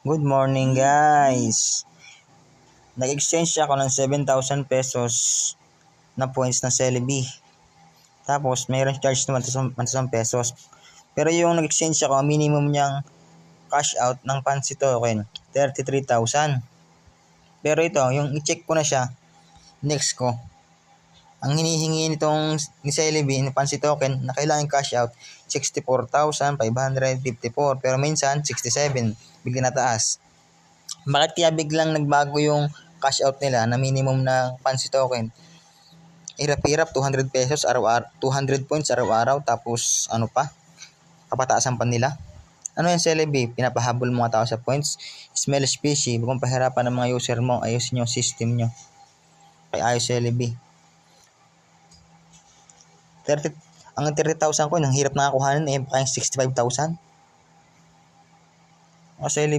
Good morning guys! Nag-exchange ako ng 7,000 pesos na points ng Celebi. Tapos mayroon charge naman 1,000 pesos. Pero yung nag-exchange ako, minimum niyang cash out ng Fancy Token, 33,000. Pero ito, yung i-check ko na siya, next ko, ang hinihingi nitong ni Celebi, ni Fancy Token, na kailangan cash out, 64,554. Pero minsan, 67. Bigla na taas. Bakit kaya biglang nagbago yung cash out nila na minimum na Fancy Token? Hirap-hirap 200 pesos araw-araw, 200 points araw-araw, tapos ano pa? Kapataasan pa nila. Ano yan, Celebi? Pinapahabol mga tao sa points. Smells fishy. Kung pahirapan ng mga user mo, ayusin yung system nyo. Kaya ayos, Celebi. 30, ang 30,000 ko, ang hirap nakakuhanan eh, baka yung 65,000. O, Celebi.